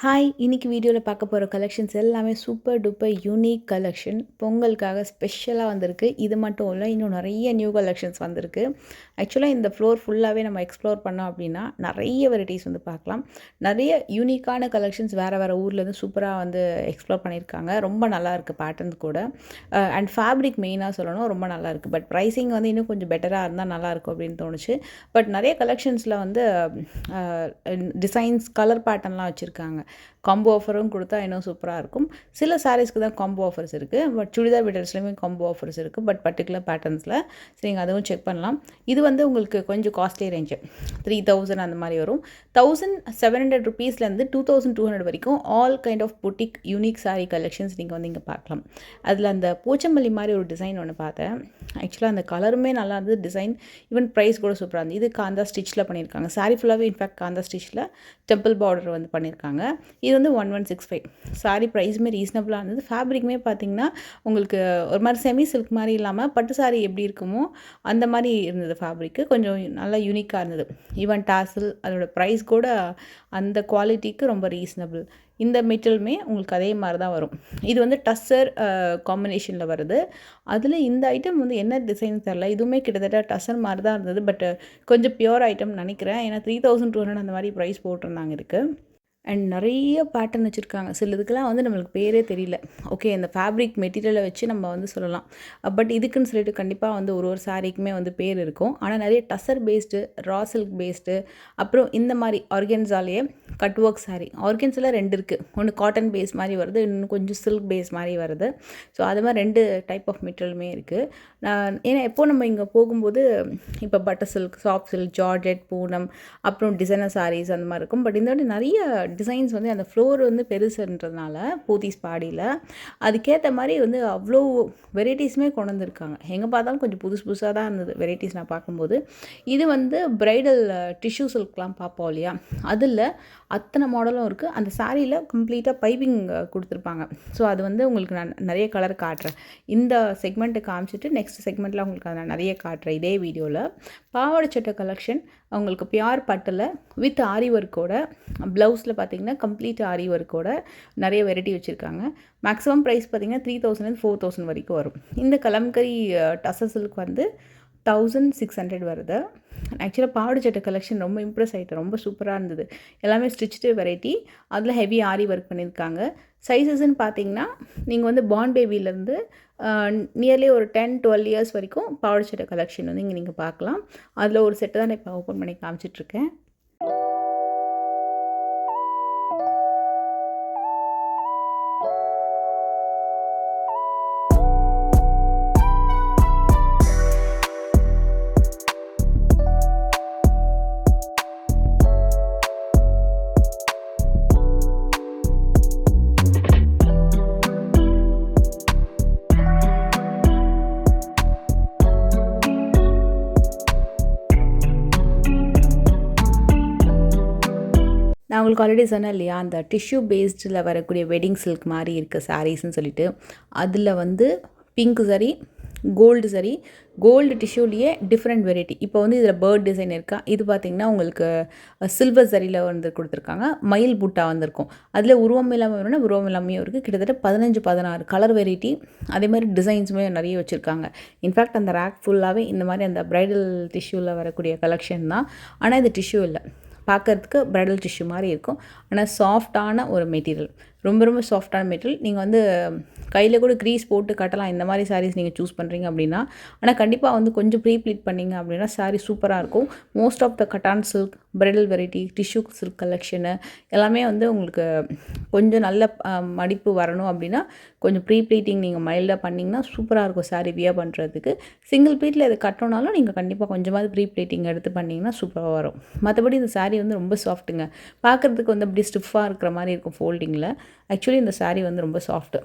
Hi! இன்னைக்கு வீடியோல பார்க்க போற கலெக்ஷன்ஸ் எல்லாமே சூப்பர் டூப்பர் யூனிக் கலெக்ஷன். பொங்கலுக்காக ஸ்பெஷலா வந்திருக்கு. இது மட்டும் இல்ல, இன்னும் நெறைய நியூ கலெக்ஷன்ஸ் வந்திருக்கு. ஆக்சுவலா இந்த ஃப்ளோர் ஃபுல்லாவே நம்ம எக்ஸ்ப்ளோர் பண்ணோம் அப்டின்னா, நெறைய வெரைட்டீஸ் வந்து பார்க்கலாம். நெறைய யூனிக்கான கலெக்ஷன்ஸ் வேற வேற ஊர்லேருந்து சூப்பரா வந்து எக்ஸ்ப்ளோர் பண்ணியிருக்காங்க. ரொம்ப நல்லாயிருக்கு பேட்டர்ன்ஸ் கூட. அண்ட் ஃபேப்ரிக் மெயினா சொல்லணும் ரொம்ப நல்லாயிருக்கு. பட் ப்ரைஸிங் வந்து இன்னும் கொஞ்சம் பெட்டரா இருந்தா நல்லாயிருக்கும் அப்டின்னு தோணுச்சு. பட் நெறைய கலெக்ஷன்ஸ்ல வந்து அ டிசைன்ஸ், கலர் பேட்டர்ன்லாம் வச்சிருக்காங்க. காம்போ ஆஃபரும் கொடுத்தா இன்னும் சூப்பராக இருக்கும். சில சாரீஸ்க்கு தான் காம்போ ஆஃபர்ஸ் இருக்குது. பட் சுடிதார் மெட்டீரியல்ஸ்லையுமே காம்போ ஆஃபர்ஸ் இருக்குது. பட் பர்டிகுலர் பேட்டர்ன்ஸில் சரி, நீங்கள் அதுவும் செக் பண்ணலாம். இது வந்து உங்களுக்கு கொஞ்சம் காஸ்ட்லி ரேஞ்சு 3000 அந்த மாதிரி வரும். 1700 ருபீஸ்லேருந்து 2200 வரைக்கும் all kind of boutique unique saree collections நீங்கள் வந்து இங்கே பார்க்கலாம். அதில் அந்த போச்சம்பள்ளி மாதிரி ஒரு டிசைன் ஒன்று பார்த்தேன். ஆக்சுவலாக அந்த கலருமே நல்லா இருந்தது, டிசைன் ஈவன் ப்ரைஸ் கூட சூப்பராக இருந்தது. இது காந்தா ஸ்டிச்சில் பண்ணியிருக்காங்க. சாரீ ஃபுல்லாகவே இன்ஃபேக்ட் காந்தா ஸ்டிச்சில் டெம்பிள் பார்டர் வந்து பண்ணியிருக்காங்க. இது வந்து 1165. சாரீ ப்ரைஸுமே ரீசனபிளாக இருந்தது. ஃபேப்ரிக்குமே பார்த்தீங்கன்னா உங்களுக்கு ஒரு மாதிரி செமி சில்க் மாதிரி இல்லாமல் பட்டு சாரீ எப்படி இருக்குமோ அந்த மாதிரி இருந்தது. ஃபேப்ரிக்கு கொஞ்சம் நல்லா யூனிக்காக இருந்தது. ஈவன் டாசில் அதோட ப்ரைஸ் கூட அந்த குவாலிட்டிக்கு ரொம்ப ரீசனபிள். இந்த மெட்டீரியலுமே உங்களுக்கு அதே மாதிரி தான் வரும். இது வந்து டஸ்ஸர் காம்பினேஷனில் வருது. அதில் இந்த ஐட்டம் வந்து என்ன டிசைன் தெரில, இதுவுமே கிட்டத்தட்ட டஸ்ஸர் மாதிரி தான் இருந்தது. பட் கொஞ்சம் பியூர் ஐட்டம்னு நினைக்கிறேன். ஏன்னா 3200 அந்த மாதிரி ப்ரைஸ் போட்டிருந்தாங்க இருக்குது. அண்ட் நிறைய பேட்டர்ன் வச்சுருக்காங்க. சிலதுக்கெல்லாம் வந்து நம்மளுக்கு பேரே தெரியல. ஓகே, இந்த ஃபேப்ரிக் மெட்டீரியலை வச்சு நம்ம வந்து சொல்லலாம். பட் இதுக்குன்னு சொல்லிட்டு கண்டிப்பாக வந்து ஒரு ஒரு சாரீக்குமே வந்து பேர் இருக்கும். ஆனால் நிறைய tussar based, raw silk based, அப்புறம் இந்த மாதிரி ஆர்கன்ஸாலேயே கட் ஒர்க் சாரீ. ஆர்கன்ஸில் 2 இருக்குது. ஒன்று காட்டன் பேஸ் மாதிரி வருது, இன்னும் கொஞ்சம் சில்க் பேஸ் மாதிரி வருது. ஸோ அது மாதிரி 2 டைப் ஆஃப் மெட்டீரியலுமே இருக்குது. ஏன்னா எப்போ நம்ம இங்கே போகும்போது இப்போ butter silk, soft silk, georgette, Poonam, அப்புறம் டிசைனர் சாரீஸ் அந்த மாதிரி இருக்கும். பட் இந்த வாட்டி நிறைய டிசைன்ஸ் வந்து அந்த ஃப்ளோர் வந்து பெருசுன்றதுனால போத்தீஸ் பாடியில் அதுக்கேற்ற மாதிரி வந்து அவ்வளோ வெரைட்டிஸுமே கொண்டு வந்திருக்காங்க. எங்கே பார்த்தாலும் கொஞ்சம் புதுசு புதுசாக தான் இருந்தது வெரைட்டிஸ் நான் பார்க்கும்போது. இது வந்து பிரைடல் டிஷ்யூ சில்க்லாம் பார்ப்போம் இல்லையா, அதில் அத்தனை மாடலும் இருக்குது. அந்த சாரியில் கம்ப்ளீட்டாக பைப்பிங் கொடுத்துருப்பாங்க. ஸோ அது வந்து உங்களுக்கு நான் நிறைய கலர் காட்டுறேன். இந்த செக்மெண்ட்டை காமிச்சிட்டு நெக்ஸ்ட் செக்மெண்ட்டில் உங்களுக்கு நான் நிறைய காட்டுறேன் இதே வீடியோவில். பாவாடை சட்டை கலெக்ஷன் அவங்களுக்கு பியூர் பட்டில் வித் ஆரி ஒர்க்கோட, ப்ளவுஸில் பார்த்தீங்கன்னா கம்ப்ளீட் ஆரி ஒர்க்கோட நிறைய வெரைட்டி வச்சுருக்காங்க. மேக்ஸிமம் ப்ரைஸ் பார்த்தீங்கன்னா 3000 4000 வரைக்கும் வரும். இந்த கலம்கரி டசர் சில்க் வந்து 1600 வருது. ஆக்சுவலாக பாவாடை சட்டை கலெக்ஷன் ரொம்ப இம்ப்ரெஸ் ஆகிட்டேன். ரொம்ப சூப்பராக இருந்தது. எல்லாமே ஸ்டிச்டு வெரைட்டி. அதில் ஹெவி ஆரி ஒர்க் பண்ணியிருக்காங்க. சைஸஸ்ன்னு பார்த்தீங்கன்னா நீங்கள் வந்து பார்ன் பேபிலேருந்து நியர்லி ஒரு 10-12 இயர்ஸ் வரைக்கும் பாவாடை சட்டை கலெக்ஷன் வந்து இங்கே நீங்கள் பார்க்கலாம். அதில் ஒரு செட்டு தான் நான் இப்போ ஓப்பன் பண்ணி காமிச்சிட்ருக்கேன். நான் உங்களுக்கு ஆல்ரெடி சொன்னேன் இல்லையா, அந்த டிஷ்யூ பேஸ்டில் வரக்கூடிய வெட்டிங் சில்க் மாதிரி இருக்குது சாரீஸ்ன்னு சொல்லிட்டு. அதில் வந்து பிங்க் சரி, கோல்டு சரி, கோல்டு டிஷ்யூலேயே டிஃப்ரெண்ட் வெரைட்டி. இப்போ வந்து இதில் பேர்ட் டிசைன் இருக்கா, இது பார்த்திங்கன்னா உங்களுக்கு சில்வர் சரியில் வந்து கொடுத்துருக்காங்க. மயில் புட்டா வந்திருக்கும். அதில் உருவம் இல்லாமல் வேணும்னா உருவம் இல்லாமையும் இருக்குது. கிட்டத்தட்ட 15-16 கலர் வெரைட்டி. அதே மாதிரி டிசைன்ஸுமே நிறைய வச்சுருக்காங்க. இன்ஃபேக்ட் அந்த ரேக் ஃபுல்லாகவே இந்த மாதிரி அந்த ப்ரைடல் டிஷ்யூவில் வரக்கூடிய கலெக்ஷன் தான். ஆனால் இது டிஷ்யூ இல்லை, பார்க்குறதுக்கு ப்ரைடல் டிஷ்யூ மாதிரி இருக்கும். ஆனால் சாஃப்டான ஒரு மெட்டீரியல், ரொம்ப ரொம்ப சாஃப்டான மெட்டீரியல். நீங்கள் வந்து கையில் கூட க்ரீஸ் போட்டு கட்டலாம். இந்த மாதிரி சாரீஸ் நீங்கள் சூஸ் பண்ணுறீங்க அப்படின்னா. ஆனால் கண்டிப்பாக வந்து கொஞ்சம் ப்ரீ ப்ளீட் பண்ணிங்க அப்படின்னா சாரீ சூப்பராக இருக்கும். Most of the cotton silk, bridal variety, tissue silk collection எல்லாமே வந்து உங்களுக்கு கொஞ்சம் நல்ல மடிப்பு வரணும் அப்படின்னா கொஞ்சம் ப்ரீ ப்ளீட்டிங் நீங்கள் மைல்டாக பண்ணிங்கன்னா சூப்பராக இருக்கும் சாரீ வியர் பண்ணுறதுக்கு. சிங்கிள் ப்ளீட்டில் இது கட்டணுனாலும் நீங்கள் கண்டிப்பாக கொஞ்சமாவது ப்ரீ ப்ளீட்டிங் எடுத்து பண்ணிங்கன்னா சூப்பராக வரும். மற்றபடி இந்த சாரீ வந்து ரொம்ப சாஃப்ட்டுங்க. பார்க்குறதுக்கு வந்து அப்படி ஸ்டிஃபாக இருக்கிற மாதிரி இருக்கும் ஃபோல்டிங்கில். ஆக்சுவலி இந்த சாரீ வந்து ரொம்ப சாஃப்ட்டு.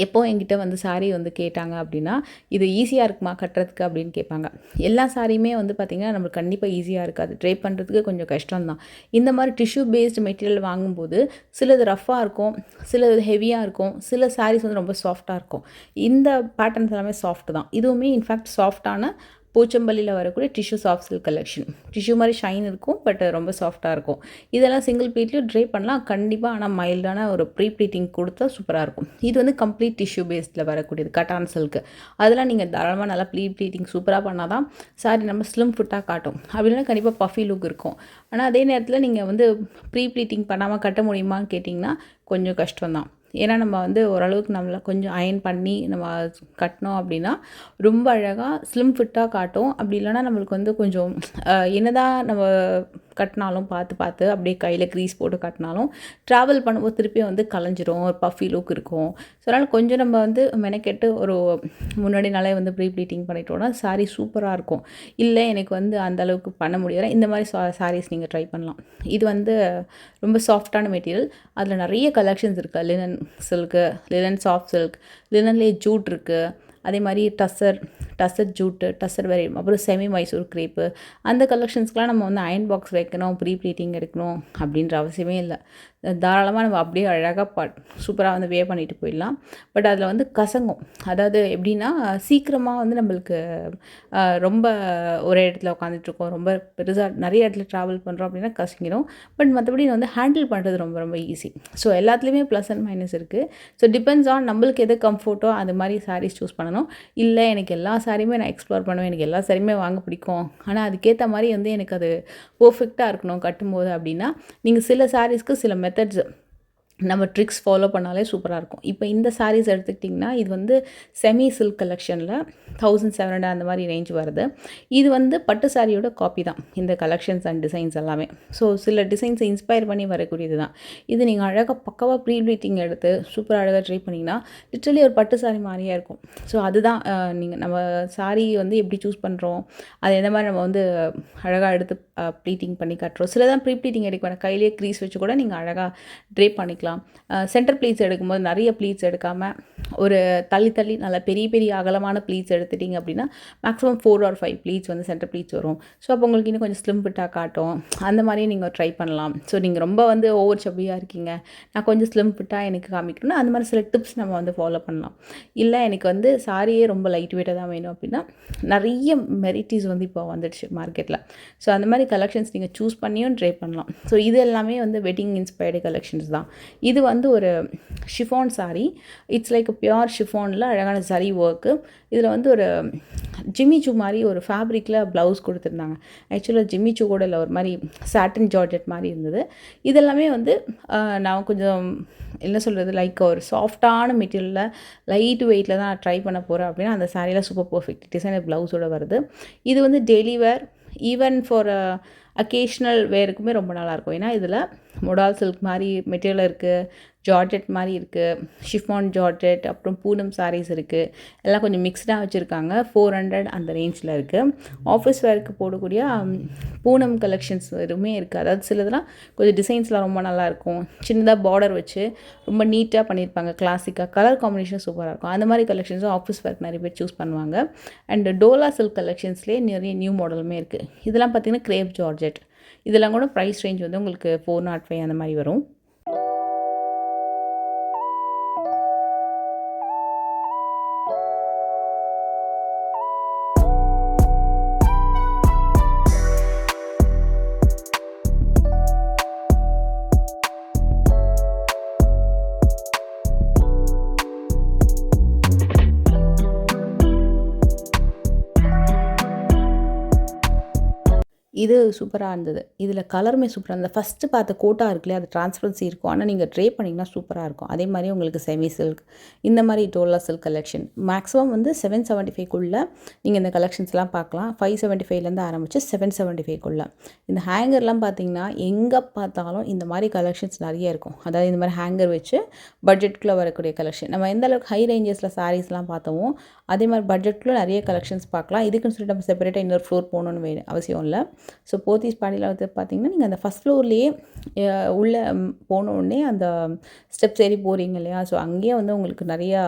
எப்போ என்கிட்ட வந்து சாரீ வந்து கேட்டாங்க அப்படின்னா, இது ஈஸியாக இருக்குமா கட்டுறதுக்கு அப்படின்னு கேட்பாங்க. எல்லா சாரியுமே வந்து பார்த்திங்கன்னா நம்மளுக்கு கண்டிப்பாக ஈஸியாக இருக்காது. ட்ரை பண்ணுறதுக்கு கொஞ்சம் கஷ்டம்தான். இந்த மாதிரி டிஷ்யூ பேஸ்டு மெட்டீரியல் வாங்கும்போது சிலது ரஃப்பாக இருக்கும், சிலது ஹெவியாக இருக்கும், சில சாரீஸ் வந்து ரொம்ப சாஃப்டாக இருக்கும். இந்த பேட்டர்ன்ஸ் எல்லாமே சாஃப்ட் தான். இதுவுமே இன்ஃபேக்ட் சாஃப்டான போச்சம்பள்ளியில் வரக்கூடிய tissue soft silk collection. Tissue மாதிரி ஷைன் இருக்கும், பட் ரொம்ப சாஃப்ட்டாக இருக்கும். இதெல்லாம் சிங்கிள் ப்ளீட்லேயும் ட்ரை பண்ணலாம் கண்டிப்பாக. ஆனால் மைல்டான ஒரு ப்ரீ ப்ளீட்டிங் கொடுத்தா சூப்பராக இருக்கும். இது வந்து கம்ப்ளீட் டிஷ்யூ பேஸில் வரக்கூடியது கட்டான் சில்க். அதெல்லாம் நீங்கள் தாராளமாக நல்லா ப்ரீ ப்ளீட்டிங் சூப்பராக பண்ணால் தான் சாரி நம்ம ஸ்லிம் ஃபிட்டாக காட்டும். அப்படின்னா கண்டிப்பாக பஃபி லுக் இருக்கும். ஆனால் அதே நேரத்தில் நீங்கள் வந்து ப்ரீ ப்ளீட்டிங் பண்ணாமல் கட்ட முடியுமான்னு கேட்டிங்கன்னா கொஞ்சம் கஷ்டம்தான். ஏன்னா நம்ம வந்து ஓரளவுக்கு நம்மளை கொஞ்சம் அயன் பண்ணி நம்ம கட்டினோம் அப்படின்னா ரொம்ப அழகாக ஸ்லிம் ஃபிட்டாக காட்டும். அப்படி இல்லைனா நம்மளுக்கு வந்து கொஞ்சம் என்னதான் நம்ம கட்டினாலும் பார்த்து அப்படியே கையில் க்ரீஸ் போட்டு கட்டினாலும் ட்ராவல் பண்ணும்போது திருப்பி வந்து கலைஞ்சிரும், ஒரு பஃபி லுக் இருக்கும். ஸோ அதனால் கொஞ்சம் நம்ம வந்து மெனக்கெட்டு ஒரு முன்னாடி நாளே வந்து ப்ரீ ப்ளீட்டிங் பண்ணிட்டோன்னா சாரீ சூப்பராக இருக்கும். இல்லை எனக்கு வந்து அந்தளவுக்கு பண்ண முடியாது, இந்த மாதிரி சாரீஸ் நீங்கள் ட்ரை பண்ணலாம். இது வந்து ரொம்ப சாஃப்டான மெட்டீரியல். அதில் நிறைய கலெக்ஷன்ஸ் இருக்குது. Linen silk, linen soft silk, லினன்லேயே ஜூட் இருக்குது, அதே மாதிரி டசர் ஜூட்டு, டசர் வெரைட்டி, அப்புறம் செமி மைசூர் கிரேப்பு. அந்த கலெக்ஷன்ஸ்க்கெலாம் நம்ம வந்து அயன் பாக்ஸ் வைக்கணும், ப்ரீ ப்ளீட்டிங் எடுக்கணும் அப்படின்ற அவசியமே இல்லை. தாராளமாக நம்ம அப்படியே அழகாக சூப்பராக வந்து வே பண்ணிட்டு போயிடலாம். பட் அதில் வந்து கசங்கும். அதாவது எப்படின்னா சீக்கிரமாக வந்து நம்மளுக்கு ரொம்ப ஒரே இடத்துல உட்காந்துட்ருக்கோம், ரொம்ப பெருசாக நிறைய இடத்துல ட்ராவல் பண்ணுறோம் அப்படின்னா கசங்கிடும். பட் மற்றபடி வந்து ஹேண்டில் பண்ணுறது ரொம்ப ரொம்ப ஈஸி. ஸோ எல்லாத்துலேயுமே ப்ளஸ் அண்ட் மைனஸ் இருக்குது. ஸோ டிபெண்ட்ஸ் ஆன் நம்மளுக்கு எது கம்ஃபர்ட்டோ அது மாதிரி சாரீஸ் சூஸ் பண்ணணும். இல்லை எனக்கு எல்லா சாரியுமே நான் எக்ஸ்ப்ளோர் பண்ணுவேன், எனக்கு எல்லா சாரியுமே வாங்க பிடிக்கும், ஆனால் அதுக்கேற்ற மாதிரி வந்து எனக்கு அது பர்ஃபெக்டாக இருக்கணும் கட்டும்போது அப்படின்னா நீங்கள் சில சாரீஸ்க்கு சில மெத்தட்ஸ் நம்ம ட்ரிக்ஸ் ஃபாலோ பண்ணாலே சூப்பராக இருக்கும். இப்போ இந்த சாரீஸ் எடுத்துக்கிட்டிங்கன்னா இது வந்து செமி சில்க் கலெக்ஷனில் 1700 அந்த மாதிரி ரேஞ்ச் வருது. இது வந்து பட்டு சாரியோட காப்பி தான் இந்த கலெக்ஷன்ஸ் அண்ட் டிசைன்ஸ் எல்லாமே. ஸோ சில டிசைன்ஸை இன்ஸ்பயர் பண்ணி வரக்கூடியது தான் இது. நீங்கள் அழகாக பக்காவாக ப்ரீ ப்ளீட்டிங் எடுத்து சூப்பராக அழகாக ட்ரை பண்ணிங்கன்னா லிட்டரலி ஒரு பட்டு சாரி மாதிரியே இருக்கும். ஸோ அதுதான் நீங்கள் நம்ம சாரி வந்து எப்படி சூஸ் பண்ணுறோம், அது எந்த மாதிரி நம்ம வந்து அழகாக எடுத்து ப்ளீட்டிங் பண்ணி கட்டுறோம். சில தான் ப்ரீ ப்ளீட்டிங் எடுக்க வேணாம், கையிலேயே க்ரீஸ் வச்சு கூட நீங்கள் அழகாக ட்ரை பண்ணிக்கலாம். சென்டர் ப்ளீட்ஸ் எடுக்கும்போது நிறைய ப்ளீட்ஸ் எடுக்காமல் ஒரு தள்ளி நல்லா பெரிய அகலமான ப்ளீட்ஸ் எடுத்துட்டிங்க அப்படின்னா மேக்ஸிமம் 4 or 5 ப்ளீட்ஸ் வந்து சென்டர் ப்ளீட்ஸ் வரும். ஸோ அப்போ உங்களுக்கு இன்னும் கொஞ்சம் ஸ்லிம் ஃபிட்டாக காட்டும். அந்த மாதிரியே நீங்கள் ட்ரை பண்ணலாம். ஸோ நீங்கள் ரொம்ப வந்து ஓவர் சப்பியாக இருக்கீங்க, நான் கொஞ்சம் ஸ்லிம் ஃபிட்டாக எனக்கு காமிக்கணும்னா அந்த மாதிரி சில டிப்ஸ் நம்ம வந்து ஃபாலோ பண்ணலாம். இல்லை எனக்கு வந்து சாரியே ரொம்ப லைட் வெயிட்டாக தான் வேணும் அப்படின்னா நிறைய வெரைட்டிஸ் வந்து இப்போ வந்துடுச்சு மார்க்கெட்டில். ஸோ அந்த மாதிரி கலெக்ஷன்ஸ் நீங்கள் சூஸ் பண்ணியும் ட்ரை பண்ணலாம். ஸோ இது எல்லாமே வந்து வெட்டிங் இன்ஸ்பயர்டு கலெக்ஷன்ஸ் தான். இது வந்து ஒரு chiffon sari. It's like pure ஷிஃபானில் அழகான சரி ஒர்க்கு. இதில் வந்து ஒரு ஜிம்மிச்சூ மாதிரி ஒரு ஃபேப்ரிக்கில் ப்ளவுஸ் கொடுத்துருந்தாங்க. ஆக்சுவலாக ஜிம்மிச்சூ கூட இல்லை, ஒரு மாதிரி சாட்டின் ஜார்ஜெட் மாதிரி இருந்தது. இதெல்லாமே வந்து நான் கொஞ்சம் என்ன சொல்கிறது, லைக் ஒரு சாஃப்டான மெட்டீரியலில் லைட் வெயிட்டில் தான் ட்ரை பண்ண போகிறேன் அப்படின்னா அந்த சாரியில் சூப்பர் பர்ஃபெக்ட் டிசைனர் ப்ளவுஸோடு வருது. இது வந்து daily wear, even for occasional வேருக்குமே ரொம்ப நல்லாயிருக்கும். ஏன்னா இதில் மொடால் சில்க் மாதிரி மெட்டீரியல் இருக்குது, ஜார்ஜெட் மாதிரி இருக்குது, ஷிஃபான் ஜார்ஜெட், அப்புறம் பூனம் சாரீஸ் இருக்குது. எல்லாம் கொஞ்சம் மிக்ஸ்டாக வச்சுருக்காங்க. 400 அந்த ரேஞ்சில் இருக்குது. ஆஃபீஸ் வேருக்கு போடக்கூடிய பூனம் கலெக்ஷன்ஸ் எதுவுமே இருக்குது. அதாவது சிலதெல்லாம் கொஞ்சம் டிசைன்ஸ்லாம் ரொம்ப நல்லாயிருக்கும், சின்னதாக பார்டர் வச்சு ரொம்ப நீட்டாக பண்ணியிருப்பாங்க, கிளாசிக்காக கலர் காம்பினேஷன் சூப்பராக இருக்கும். அந்த மாதிரி கலெக்ஷன்ஸும் ஆஃபீஸ் வேர்க் நிறைய பேர் சூஸ் பண்ணுவாங்க. அண்ட் டோலா சில்க் கலெக்ஷன்ஸ்லேயே நிறைய நியூ மாடலுமே இருக்குது. இதெல்லாம் பார்த்திங்கன்னா கிரேப் ஜார்ஜெட். இதெல்லாம் கூட ப்ரைஸ் ரேஞ்ச் வந்து உங்களுக்கு 405 அந்த மாதிரி வரும். இது சூப்பராக இருந்தது. இதில் கலருமே சூப்பராக இருந்தது. ஃபஸ்ட்டு பார்த்த கோட்டா இருக்குல்லையா, அது ட்ரான்ஸ்பரன்சி இருக்கும், ஆனால் நீங்கள் ட்ரை பண்ணிங்கன்னா சூப்பராக இருக்கும். அதே மாதிரி உங்களுக்கு செமி சில்க், இந்த மாதிரி டோலா சில்க் கலெக்ஷன் மேக்ஸிமம் வந்து 775க்குள்ளே நீங்கள் இந்த கலெக்ஷன்ஸ்லாம் பார்க்கலாம். 575லேருந்து ஆரம்பித்து 775க்குள்ளே. இந்த ஹேங்கர்லாம் பார்த்தீங்கன்னா எங்கே பார்த்தாலும் இந்த மாதிரி கலெக்ஷன்ஸ் நிறைய இருக்கும். அதாவது இந்த மாதிரி ஹேங்கர் வச்சு பட்ஜெட்குள்ளே வரக்கூடிய கலெக்ஷன். நம்ம எந்த அளவுக்கு ஹை ரேஞ்சஸில் சாரீஸ்லாம் பார்த்தோமோ அதே மாதிரி பட்ஜெட்குள்ளே நிறைய கலெக்ஷன்ஸ் பார்க்கலாம். இதுக்குன்னு சொல்லிட்டு நம்ம செப்பரேட்டாக இன்னொரு ஃப்ளோர் போகணுன்னு அவசியம் இல்லை. ஸோ போத்தீஸ் பாடியில் வந்து பார்த்திங்கன்னா நீங்கள் அந்த ஃபஸ்ட் ஃப்ளோர்லேயே உள்ளே போனோடனே அந்த ஸ்டெப்ஸ் ஏறி போகிறீங்க இல்லையா, ஸோ அங்கேயே வந்து உங்களுக்கு நிறையா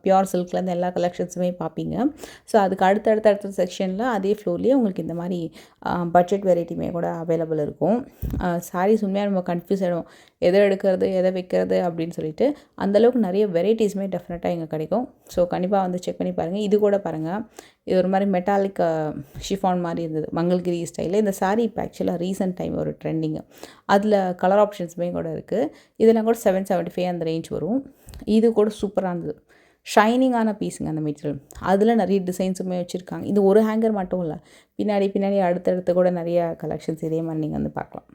பியோர் சில்க்லேருந்து எல்லா கலெக்ஷன்ஸுமே பார்ப்பீங்க. ஸோ அதுக்கு அடுத்த செக்ஷனில் அதே ஃப்ளோர்லேயே உங்களுக்கு இந்த மாதிரி பட்ஜெட் வெரைட்டியுமே கூட அவைலபிள் இருக்கும். சாரீஸ் உண்மையாக நம்ம கன்ஃபியூஸ் ஆகிடும், எதை எடுக்கிறது எதை வைக்கிறது அப்படின்னு சொல்லிட்டு அந்தளவுக்கு நிறைய வெரைட்டிஸுமே டெஃபினட்டாக இங்கே கிடைக்கும். ஸோ கண்டிப்பாக வந்து செக் பண்ணி பாருங்கள். இது கூட பாருங்கள், இது ஒரு மாதிரி மெட்டாலிக் ஷிஃபான் மாதிரி இருந்தது, மங்கள்கிரி ஸ்டைலில். இந்த சாரீ இப்போ ஆக்சுவலாக ரீசெண்ட் டைம் ஒரு ட்ரெண்டிங்கு. அதில் கலர் ஆப்ஷன்ஸுமே கூட இருக்குது. இதெல்லாம் கூட 775 அந்த ரேஞ்ச் வரும். இது கூட சூப்பராக இருந்தது, ஷைனிங்கான பீஸுங்க அந்த மெட்டீரியல். அதில் நிறைய டிசைன்ஸுமே வச்சுருக்காங்க. இது ஒரு ஹேங்கர் மட்டும் இல்லை, பின்னாடி அடுத்தடுத்து கூட நிறைய கலெக்ஷன்ஸ் இதே மாதிரி நீங்கள் வந்து பார்க்கலாம்.